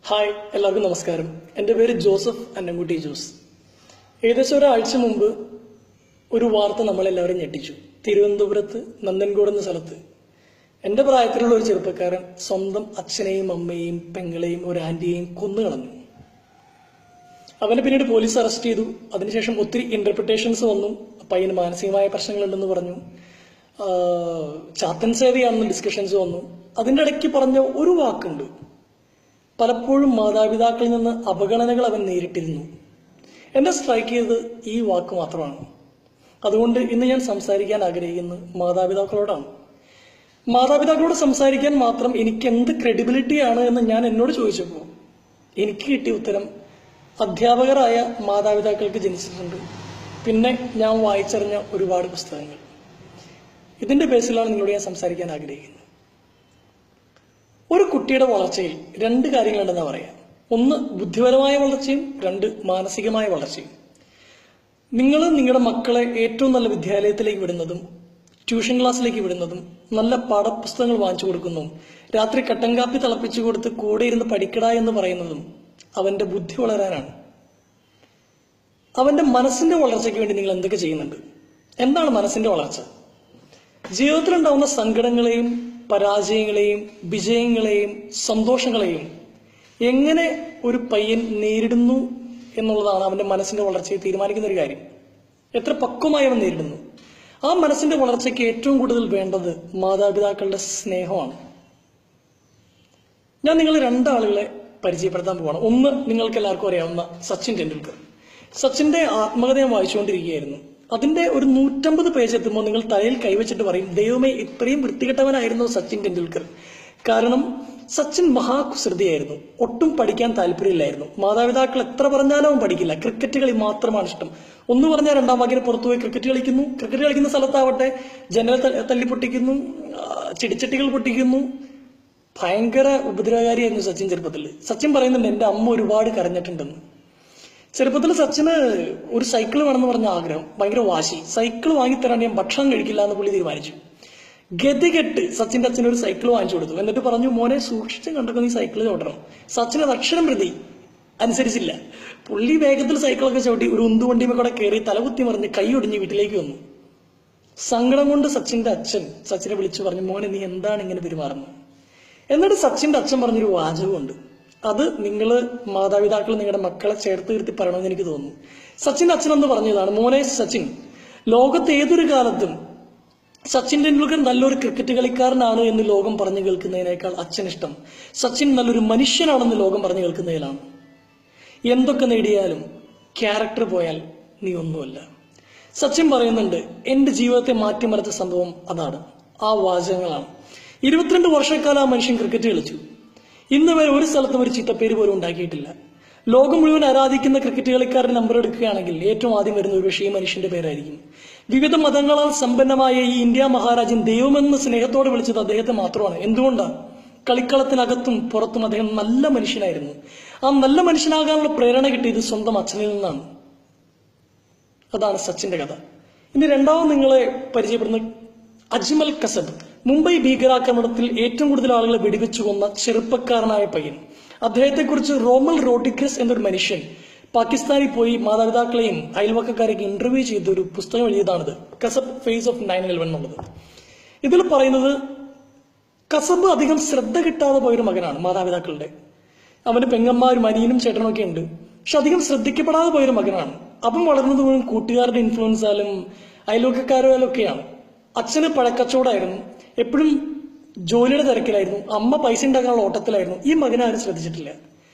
Hi, എല്ലാവർക്കും നമസ്കാരം. എൻ്റെ പേര് ജോസഫ് അന്നംകുട്ടി ജോസ്. ഏകദേശം ഒരാഴ്ച മുമ്പ് ഒരു വാർത്ത നമ്മളെല്ലാവരും ഞെട്ടിച്ചു. തിരുവനന്തപുരത്ത് നന്ദൻകോട് എന്ന സ്ഥലത്ത് എൻ്റെ പ്രായത്തിലുള്ള ഒരു ചെറുപ്പക്കാരൻ സ്വന്തം അച്ഛനെയും അമ്മയെയും പെങ്ങളെയും ഒരു ആന്റിയെയും കൊന്നുകളഞ്ഞു. അവനെ പിന്നീട് പോലീസ് അറസ്റ്റ് ചെയ്തു. അതിനുശേഷം ഒത്തിരി ഇന്റർപ്രിട്ടേഷൻസ് വന്നു. പയ്യന് മാനസികമായ പ്രശ്നങ്ങളുണ്ടെന്ന് പറഞ്ഞു. ചാത്തൻ സേവയാണെന്ന് ഡിസ്കഷൻസ് വന്നു. അതിൻ്റെ ഇടയ്ക്ക് പറഞ്ഞ ഒരു വാക്കുണ്ട്, പലപ്പോഴും മാതാപിതാക്കളിൽ നിന്ന് അവഗണനകൾ അവൻ നേരിട്ടിരുന്നു. എന്നെ സ്ട്രൈക്ക് ചെയ്തത് ഈ വാക്ക് മാത്രമാണ്. അതുകൊണ്ട് ഇന്ന് ഞാൻ സംസാരിക്കാൻ ആഗ്രഹിക്കുന്നത് മാതാപിതാക്കളോടാണ്. മാതാപിതാക്കളോട് സംസാരിക്കാൻ മാത്രം എനിക്ക് എന്ത് ക്രെഡിബിലിറ്റിയാണ് എന്ന് ഞാൻ എന്നോട് ചോദിച്ചപ്പോൾ എനിക്ക് കിട്ടിയ ഉത്തരം, അധ്യാപകരായ മാതാപിതാക്കൾക്ക് ജനിച്ചിട്ടുണ്ട്. പിന്നെ ഞാൻ വായിച്ചറിഞ്ഞ ഒരുപാട് പുസ്തകങ്ങൾ. ഇതിന്റെ ബേസിലാണ് നിങ്ങളോട് ഞാൻ സംസാരിക്കാൻ ആഗ്രഹിക്കുന്നത്. ഒരു കുട്ടിയുടെ വളർച്ചയിൽ രണ്ട് കാര്യങ്ങളുണ്ടെന്ന് പറയാം. ഒന്ന് ബുദ്ധിപരമായ വളർച്ചയും, രണ്ട് മാനസികമായ വളർച്ചയും. നിങ്ങൾ നിങ്ങളുടെ മക്കളെ ഏറ്റവും നല്ല വിദ്യാലയത്തിലേക്ക് വിടുന്നതും ട്യൂഷൻ ക്ലാസ്സിലേക്ക് വിടുന്നതും നല്ല പാഠപുസ്തകങ്ങൾ വാങ്ങിച്ചു കൊടുക്കുന്നതും രാത്രി കട്ടൻ കാപ്പി തിളപ്പിച്ചു കൊടുത്ത് കൂടെ ഇരുന്ന് പഠിക്കട എന്ന് പറയുന്നതും അവന്റെ ബുദ്ധി വളരാനാണ്. അവന്റെ മനസ്സിന്റെ വളർച്ചയ്ക്ക് വേണ്ടി നിങ്ങൾ എന്തൊക്കെ ചെയ്യുന്നുണ്ട്? എന്താണ് മനസ്സിന്റെ വളർച്ച? ജീവിതത്തിലുണ്ടാവുന്ന സങ്കടങ്ങളെയും പരാജയങ്ങളെയും വിജയങ്ങളെയും സന്തോഷങ്ങളെയും എങ്ങനെ ഒരു പയ്യൻ നേരിടുന്നു എന്നുള്ളതാണ് അവന്റെ മനസ്സിന്റെ വളർച്ചയെ തീരുമാനിക്കുന്ന ഒരു കാര്യം. എത്ര പക്വമായി അവൻ നേരിടുന്നു. ആ മനസ്സിന്റെ വളർച്ചയ്ക്ക് ഏറ്റവും കൂടുതൽ വേണ്ടത് മാതാപിതാക്കളുടെ സ്നേഹമാണ്. ഞാൻ നിങ്ങൾ രണ്ടാളുകളെ പരിചയപ്പെടുത്താൻ പോവാണ്. ഒന്ന്, നിങ്ങൾക്ക് എല്ലാവർക്കും അറിയാവുന്ന സച്ചിൻ ടെണ്ടുൽക്കർ. സച്ചിന്റെ ആത്മകഥ ഞാൻ വായിച്ചുകൊണ്ടിരിക്കുകയായിരുന്നു. അതിന്റെ ഒരു 150 പേജ് എത്തുമ്പോൾ നിങ്ങൾ തലയിൽ കൈവച്ചിട്ട് പറയും, ദൈവമേ, ഇത്രയും വൃത്തികെട്ടവനായിരുന്നു സച്ചിൻ ടെണ്ടുൽക്കർ. കാരണം സച്ചിൻ മഹാകുസൃതിയായിരുന്നു. ഒട്ടും പഠിക്കാൻ താല്പര്യമില്ലായിരുന്നു. മാതാപിതാക്കൾ എത്ര പറഞ്ഞാലും അവൻ പഠിക്കില്ല. ക്രിക്കറ്റ് കളി മാത്രമാണ് ഇഷ്ടം. ഒന്ന് പറഞ്ഞാൽ രണ്ടാം വാക്കിന് പുറത്തു പോയി ക്രിക്കറ്റ് കളിക്കുന്നു. ക്രിക്കറ്റ് കളിക്കുന്ന സ്ഥലത്താവട്ടെ ജനൽ തല്ലി പൊട്ടിക്കുന്നു, ചെടിച്ചട്ടികൾ പൊട്ടിക്കുന്നു. ഭയങ്കര ഉപദ്രവകാരിയായിരുന്നു സച്ചിൻ ചെറുപ്പത്തിൽ. സച്ചിൻ പറയുന്നുണ്ട്, എന്റെ അമ്മ ഒരുപാട് കരഞ്ഞിട്ടുണ്ടെന്ന്. ചെറുപ്പത്തിൽ സച്ചിന് ഒരു സൈക്കിൾ വേണമെന്ന് പറഞ്ഞ ആഗ്രഹം, ഭയങ്കര വാശി. സൈക്കിൾ വാങ്ങിത്തരാണ്ട് ഞാൻ ഭക്ഷണം കഴിക്കില്ല എന്ന് പുള്ളി തീരുമാനിച്ചു. ഗതികെട്ട് സച്ചിന്റെ അച്ഛൻ ഒരു സൈക്കിൾ വാങ്ങിച്ചു കൊടുത്തു. എന്നിട്ട് പറഞ്ഞു, മോനെ സൂക്ഷിച്ച് കണ്ടൊക്കെ നീ സൈക്കിൾ ചവിട്ടണം. സച്ചിൻ അത് അക്ഷരം പ്രതി അനുസരിച്ചില്ല. പുള്ളി വേഗത്തിൽ സൈക്കിളൊക്കെ ചവിട്ടി ഒരു ഉന്തുവണ്ടിമേ കൂടെ കയറി തലകുത്തി മറിഞ്ഞ് കൈ ഒടിഞ്ഞ് വീട്ടിലേക്ക് വന്നു. സങ്കടം കൊണ്ട് സച്ചിന്റെ അച്ഛൻ സച്ചിനെ വിളിച്ചു പറഞ്ഞു, മോനെ നീ എന്താണ് ഇങ്ങനെ പെരുമാറുന്നത്? എന്നിട്ട് സച്ചിന്റെ അച്ഛൻ പറഞ്ഞൊരു വാചകമുണ്ട്. അത് നിങ്ങൾ മാതാപിതാക്കൾ നിങ്ങളുടെ മക്കളെ ചേർത്ത് നിർത്തി പറയണമെന്ന് എനിക്ക് തോന്നുന്നു. സച്ചിന്റെ അച്ഛനെന്ന് പറഞ്ഞതാണ്, മോനെ സച്ചിൻ, ലോകത്ത് ഏതൊരു കാലത്തും സച്ചിൻ ടെണ്ടുൽക്കർ നല്ലൊരു ക്രിക്കറ്റ് കളിക്കാരനാണ് എന്ന് ലോകം പറഞ്ഞു കേൾക്കുന്നതിനേക്കാൾ അച്ഛനിഷ്ടം സച്ചിൻ നല്ലൊരു മനുഷ്യനാണെന്ന് ലോകം പറഞ്ഞു കേൾക്കുന്നതിലാണ്. എന്തൊക്കെ നേടിയാലും ക്യാരക്ടർ പോയാൽ നീ ഒന്നുമല്ല. സച്ചിൻ പറയുന്നുണ്ട്, എന്റെ ജീവിതത്തെ മാറ്റിമറിച്ച സംഭവം അതാണ്. ആ വാചകങ്ങളാണ്. 22 വർഷക്കാലം ആ മനുഷ്യൻ ക്രിക്കറ്റ് കളിച്ചു. ഇന്ന് വരെ ഒരു സ്ഥലത്തും ഒരു ചീത്തപ്പേര് പോലും ഉണ്ടാക്കിയിട്ടില്ല. ലോകം മുഴുവൻ ആരാധിക്കുന്ന ക്രിക്കറ്റ് കളിക്കാരുടെ നമ്പർ എടുക്കുകയാണെങ്കിൽ ഏറ്റവും ആദ്യം വരുന്ന ഒരു പക്ഷേ ഈ മനുഷ്യന്റെ പേരായിരിക്കും. വിവിധ മതങ്ങളാൽ സമ്പന്നമായ ഈ ഇന്ത്യ മഹാരാജ്യം ദൈവമെന്ന് സ്നേഹത്തോടെ വിളിച്ചത് അദ്ദേഹത്തെ മാത്രമാണ്. എന്തുകൊണ്ടാണ്? കളിക്കളത്തിനകത്തും പുറത്തും അദ്ദേഹം നല്ല മനുഷ്യനായിരുന്നു. ആ നല്ല മനുഷ്യനാകാനുള്ള പ്രേരണ കിട്ടിയത് സ്വന്തം അച്ഛനിൽ നിന്നാണ്. അതാണ് സച്ചിന്റെ കഥ. ഇനി രണ്ടാമത് നിങ്ങളെ പരിചയപ്പെടുന്ന അജ്മൽ കസബ്. മുംബൈ ഭീകരാക്രമണത്തിൽ ഏറ്റവും കൂടുതൽ ആളുകളെ വെടിവെച്ചു കൊന്ന ചെറുപ്പക്കാരനായ പയ്യൻ. അദ്ദേഹത്തെക്കുറിച്ച് റോമൽ റോഡ്രിഗസ് എന്നൊരു മനുഷ്യൻ പാകിസ്ഥാനിൽ പോയി മാതാപിതാക്കളെയും അയൽവക്കക്കാരെയൊക്കെ ഇന്റർവ്യൂ ചെയ്ത ഒരു പുസ്തകം എഴുതിയതാണിത്, കസബ് ഫേസ് ഓഫ് 9/11 എന്നുള്ളത്. ഇതിൽ പറയുന്നത്, കസബ് അധികം ശ്രദ്ധ കിട്ടാതെ പോയൊരു മകനാണ് മാതാപിതാക്കളുടെ. അവന് പെങ്ങന്മാരും അനിയനും ചേട്ടനും ഒക്കെ ഉണ്ട്. പക്ഷെ അധികം ശ്രദ്ധിക്കപ്പെടാതെ പോയൊരു മകനാണ്. അപ്പം വളർന്നത് മുഴുവൻ കൂട്ടുകാരുടെ ഇൻഫ്ലുവൻസാലും അയൽവക്കക്കാരാലും ഒക്കെയാണ്. അച്ഛന് പഴക്കച്ചവടമായിരുന്നു, എപ്പോഴും ജോലിയുടെ തിരക്കിലായിരുന്നു. അമ്മ പൈസ ഉണ്ടാക്കാനുള്ള ഓട്ടത്തിലായിരുന്നു. ഈ മകനെ ആരും ശ്രദ്ധിച്ചിട്ടില്ല.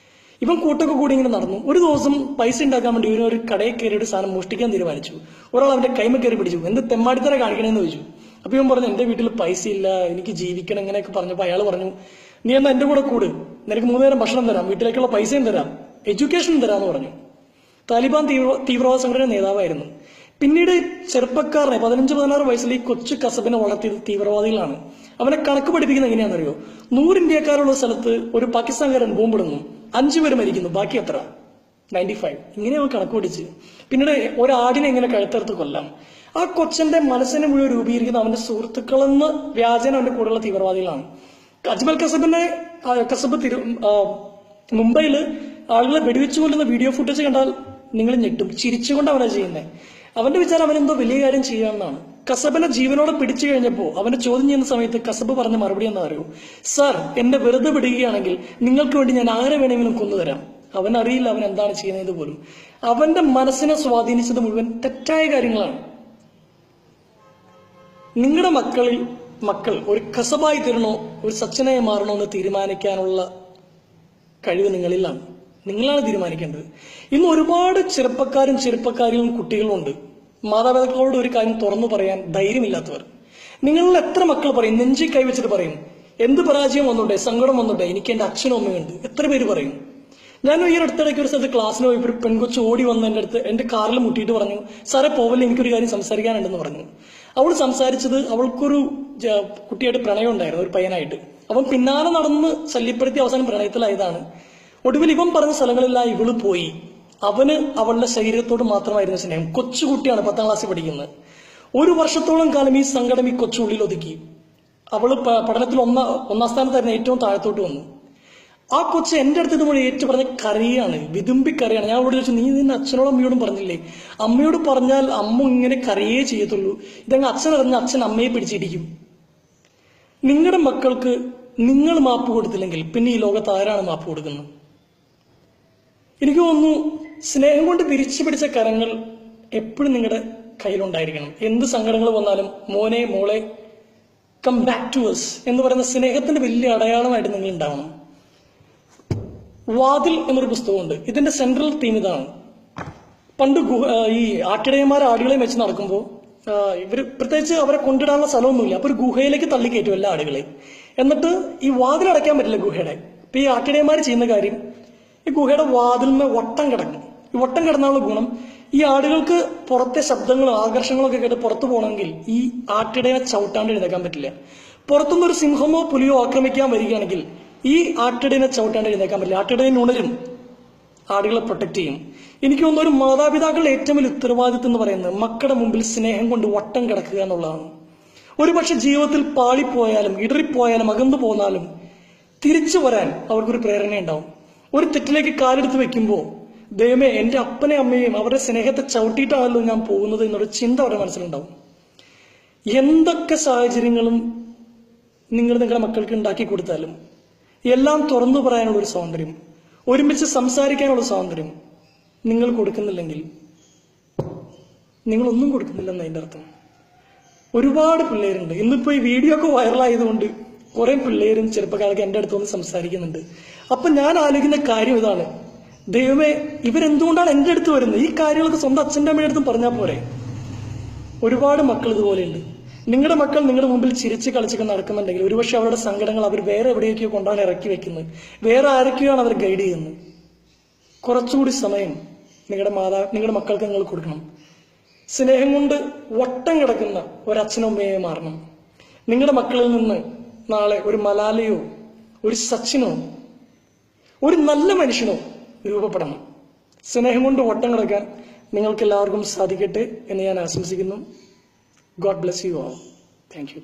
ഇവൻ കൂട്ടൊക്കെ കൂടി ഇങ്ങനെ നടന്നു. ഒരു ദിവസം പൈസ ഉണ്ടാക്കാൻ വേണ്ടി ഇവനൊരു കടയിൽ കയറി ഒരു സാധനം മോഷ്ടിക്കാൻ തീരുമാനിച്ചു. ഒരാൾ അവന്റെ കൈമ കയറി പിടിച്ചു. എന്ത് തെമ്മാടിത്തര കാണിക്കണമെന്ന് ചോദിച്ചു. അപ്പൊ ഇവൻ പറഞ്ഞു, എന്റെ വീട്ടിൽ പൈസ ഇല്ല, എനിക്ക് ജീവിക്കണം, ഇങ്ങനെയൊക്കെ പറഞ്ഞപ്പോ അയാൾ പറഞ്ഞു, നീ എന്നാ എന്റെ കൂടെ കൂട്, നിനക്ക് 3 നേരം ഭക്ഷണം തരാം, വീട്ടിലേക്കുള്ള പൈസയും തരാം, എഡ്യൂക്കേഷനും തരാമെന്ന് പറഞ്ഞു. താലിബാൻ തീവ്രവാദ സംഘടന നേതാവായിരുന്നു. പിന്നീട് ചെറുപ്പക്കാരനെ 15-16 വയസ്സിൽ ഈ കൊച്ചു കസബിനെ വളർത്തിയത് തീവ്രവാദികളാണ്. അവനെ കണക്ക് പഠിപ്പിക്കുന്നത് എങ്ങനെയാണെന്നറിയോ? 100 ഇന്ത്യക്കാരുള്ള സ്ഥലത്ത് ഒരു പാകിസ്ഥാൻകാരൻ ബോംബിടുന്നു, 5 പേര് മരിക്കുന്നു, ബാക്കി എത്ര? 95. ഇങ്ങനെ അവൻ കണക്ക് പഠിച്ച് പിന്നീട് ഒരാടിനെ എങ്ങനെ കഴുത്തറുത്ത് കൊല്ലാം. ആ കൊച്ചന്റെ മനസ്സിനെ മുഴുവൻ രൂപീകരിക്കുന്ന അവന്റെ സുഹൃത്തുക്കളെന്ന് വ്യാജന അവന്റെ കൂടെയുള്ള തീവ്രവാദികളാണ്. അജ്മൽ കസബ് മുംബൈയിൽ ആളുകളെ വെടിവെച്ചു കൊല്ലുന്ന വീഡിയോ ഫുട്ടേജ് കണ്ടാൽ നിങ്ങൾ ഞെട്ടും. ചിരിച്ചുകൊണ്ട് അവനാ ചെയ്യുന്നത്. അവന്റെ വിചാരം അവനെന്തോ വലിയ കാര്യം ചെയ്യാമെന്നാണ്. കസബിനെ ജീവനോടെ പിടിച്ചു കഴിഞ്ഞപ്പോൾ അവനെ ചോദ്യം ചെയ്യുന്ന സമയത്ത് കസബ് പറഞ്ഞ മറുപടി എന്താ അറിയൂ? സർ, എന്നെ വെറുതെ വിടുകയാണെങ്കിൽ നിങ്ങൾക്ക് വേണ്ടി ഞാൻ ആരെ വേണമെങ്കിലും കൊന്നുതരാം. അവനറിയില്ല അവൻ എന്താണ് ചെയ്യുന്നത് പോലും. അവന്റെ മനസ്സിനെ സ്വാധീനിച്ചത് മുഴുവൻ തെറ്റായ കാര്യങ്ങളാണ്. നിങ്ങളുടെ മക്കൾ ഒരു കസബായി തരണോ ഒരു സച്ചിനായി മാറണോ എന്ന് തീരുമാനിക്കാനുള്ള കഴിവ് നിങ്ങളാണ് തീരുമാനിക്കേണ്ടത്. ഇന്ന് ഒരുപാട് ചെറുപ്പക്കാരികളും കുട്ടികളും ഉണ്ട് മാതാപിതാക്കളോട് ഒരു കാര്യം തുറന്നു പറയാൻ ധൈര്യമില്ലാത്തവർ. നിങ്ങളിൽ എത്ര മക്കൾ പറയും, നെഞ്ചിൽ കൈവച്ചിട്ട് പറയും, എന്ത് പരാജയം വന്നോട്ടെ, സങ്കടം വന്നോട്ടെ, എനിക്ക് എന്റെ അച്ഛനും അമ്മയുണ്ട്. എത്ര പേര് പറയും? ഞാൻ ഈ അടുത്തിടയ്ക്ക് ഒരു സ്ഥലത്ത് ക്ലാസ്സിന് പോയപ്പോൾ ഒരു പെൺകൊച്ച് ഓടി വന്ന് എൻ്റെ അടുത്ത് എന്റെ കാറിൽ മുട്ടിയിട്ട് പറഞ്ഞു, സാറേ പോവല്ലേ, എനിക്കൊരു കാര്യം സംസാരിക്കാനുണ്ടെന്ന് പറഞ്ഞു. അവൾ സംസാരിച്ചത് അവൾക്കൊരു കുട്ടിയായിട്ട് പ്രണയം ഉണ്ടായിരുന്നു, ഒരു പയ്യനായിട്ട്. അവൻ പിന്നാലെ നടന്ന് ശല്യപ്പെടുത്തി അവസാനം പ്രണയത്തിലായതാണ്. ഒടുവിൽ ഇവൻ പറഞ്ഞ സ്ഥലങ്ങളെല്ലാം ഇവള് പോയി. അവന് അവളുടെ ശരീരത്തോട് മാത്രമായിരുന്നു സ്നേഹം. കൊച്ചുകുട്ടിയാണ്, 10ാം ക്ലാസ്സിൽ പഠിക്കുന്നത്. 1 വർഷത്തോളം കാലം ഈ സങ്കടം ഈ കൊച്ചുള്ളിൽ ഒതുക്കി. അവള് പഠനത്തിൽ ഒന്നാം സ്ഥാനത്തായിരുന്നു, ഏറ്റവും താഴത്തോട്ട് വന്നു. ആ കൊച്ച് എന്റെ അടുത്ത് ഇതുപോലെ ഏറ്റു പറഞ്ഞ കരയാണ്, വിതുമ്പി കരയാണ്. ഞാൻ അവിടെ ചോദിച്ചു, നീ നിന്റെ അച്ഛനോടും അമ്മയോടും പറഞ്ഞില്ലേ? അമ്മയോട് പറഞ്ഞാൽ അമ്മ ഇങ്ങനെ കരയേ ചെയ്യത്തുള്ളൂ. ഇതങ്ങ് അച്ഛനറിഞ്ഞ അച്ഛൻ അമ്മയെ പിടിച്ചിരിക്കും. നിങ്ങളുടെ മക്കൾക്ക് നിങ്ങൾ മാപ്പ് കൊടുത്തില്ലെങ്കിൽ പിന്നെ ഈ ലോകത്ത് ആരാണ് മാപ്പ് കൊടുക്കുന്നത്? എനിക്ക് തോന്നുന്നു സ്നേഹം കൊണ്ട് വിരിച്ചു പിടിച്ച കരങ്ങൾ എപ്പോഴും നിങ്ങളുടെ കയ്യിലുണ്ടായിരിക്കണം. എന്ത് സങ്കടങ്ങൾ വന്നാലും മോനെ മോളെ കം ബാക്ക് ടു us എന്ന് പറയുന്ന സ്നേഹത്തിന്റെ വലിയ അടയാളമായിട്ട് നിങ്ങൾ ഉണ്ടാവണം. വാതിൽ എന്നൊരു പുസ്തകമുണ്ട്. ഇതിന്റെ സെൻട്രൽ തീം ഇതാണ്. പണ്ട് ഈ ആട്ടിടയന്മാർ ആടുകളെയും വെച്ച് നടക്കുമ്പോൾ ഇവർ പ്രത്യേകിച്ച് അവരെ കൊണ്ടിടാനുള്ള സ്ഥലമൊന്നുമില്ല. അപ്പൊ ഒരു ഗുഹയിലേക്ക് തള്ളിക്കയറ്റും എല്ലാ ആടുകളെയും. എന്നിട്ട് ഈ വാതിൽ അടയ്ക്കാൻ പറ്റില്ല ഗുഹയുടെ. ഇപ്പൊ ഈ ആട്ടിടയന്മാർ ചെയ്യുന്ന കാര്യം, ഈ ഗുഹയുടെ വാതിലിന് വട്ടം കിടക്കും. ഈ വട്ടം കിടന്നുള്ള ഗുണം, ഈ ആടുകൾക്ക് പുറത്തെ ശബ്ദങ്ങളും ആകർഷങ്ങളൊക്കെ കേട്ട് പുറത്തു പോകണമെങ്കിൽ ഈ ആട്ടിടയെ ചവിട്ടാണ്ട് എഴുന്നേക്കാൻ പറ്റില്ല. പുറത്തുനിന്നൊരു സിംഹമോ പുലിയോ ആക്രമിക്കാൻ വരികയാണെങ്കിൽ ഈ ആട്ടിടയെ ചവിട്ടാണ്ട് എഴുന്നേക്കാൻ പറ്റില്ല. ആട്ടിടയൻ ഉണരും, ആടുകളെ പ്രൊട്ടക്ട് ചെയ്യും. എനിക്ക് തോന്നുന്നു ഒരു മാതാപിതാക്കളുടെ ഏറ്റവും വലിയ ഉത്തരവാദിത്വം എന്ന് പറയുന്നത് മക്കളുടെ മുമ്പിൽ സ്നേഹം കൊണ്ട് വട്ടം കിടക്കുക എന്നുള്ളതാണ്. ഒരുപക്ഷെ ജീവിതത്തിൽ പാളിപ്പോയാലും ഇടറിപ്പോയാലും അകന്നു പോന്നാലും തിരിച്ചു വരാൻ അവർക്കൊരു പ്രേരണയുണ്ടാവും. ഒരു തെറ്റിലേക്ക് കാലെടുത്ത് വെക്കുമ്പോൾ, ദൈവമേ, എന്റെ അപ്പനെ അമ്മയും അവരുടെ സ്നേഹത്തെ ചവിട്ടിയിട്ടാണല്ലോ ഞാൻ പോകുന്നത് എന്നൊരു ചിന്ത അവരുടെ മനസ്സിലുണ്ടാവും. എന്തൊക്കെ സാഹചര്യങ്ങളും നിങ്ങൾ നിങ്ങളുടെ മക്കൾക്ക് ഉണ്ടാക്കി കൊടുത്താലും എല്ലാം തുറന്നു പറയാനുള്ള ഒരു സ്വാതന്ത്ര്യം, ഒരുമിച്ച് സംസാരിക്കാനുള്ള സ്വാതന്ത്ര്യം നിങ്ങൾ കൊടുക്കുന്നില്ലെങ്കിൽ നിങ്ങളൊന്നും കൊടുക്കുന്നില്ലെന്ന് അതിന്റെ അർത്ഥം. ഒരുപാട് പിള്ളേരുണ്ട്. ഇന്നിപ്പോ ഈ വീഡിയോ ഒക്കെ വൈറലായതുകൊണ്ട് കുറെ പിള്ളേരും ചെറുപ്പക്കാരൊക്കെ എൻ്റെ അടുത്ത് വന്ന് സംസാരിക്കുന്നുണ്ട്. അപ്പൊ ഞാൻ ആലോചിക്കുന്ന കാര്യം ഇതാണ്, ദൈവമേ, ഇവരെന്തുകൊണ്ടാണ് എൻ്റെ അടുത്ത് വരുന്നത്? ഈ കാര്യങ്ങളൊക്കെ സ്വന്തം അച്ഛൻ്റെ അമ്മയുടെ അടുത്തും പറഞ്ഞാൽ പോരെ? ഒരുപാട് മക്കൾ ഇതുപോലെയുണ്ട്. നിങ്ങളുടെ മക്കൾ നിങ്ങളുടെ മുമ്പിൽ ചിരിച്ച് കളിച്ചൊക്കെ നടക്കുന്നുണ്ടെങ്കിൽ ഒരുപക്ഷെ അവരുടെ സങ്കടങ്ങൾ അവർ വേറെ എവിടെയൊക്കെയോ കൊണ്ടാണ് ഇറക്കി വെക്കുന്നത്. വേറെ ആരൊക്കെയാണ് അവർ ഗൈഡ് ചെയ്യുന്നത്. കുറച്ചുകൂടി സമയം നിങ്ങളുടെ മക്കൾക്ക് നിങ്ങൾ കൊടുക്കണം. സ്നേഹം കൊണ്ട് വട്ടം കിടക്കുന്ന ഒരച്ഛനും അമ്മയെ മാറണം. നിങ്ങളുടെ മക്കളിൽ നിന്ന് നാളെ ഒരു മലാലയോ ഒരു സച്ചിനോ ഒരു നല്ല മനുഷ്യനോ രൂപപ്പെടണം. സ്നേഹം കൊണ്ട് വട്ടം കിടക്കാൻ നിങ്ങൾക്ക് എല്ലാവർക്കും സാധിക്കട്ടെ എന്ന് ഞാൻ ആശംസിക്കുന്നു. God bless you all. Thank you.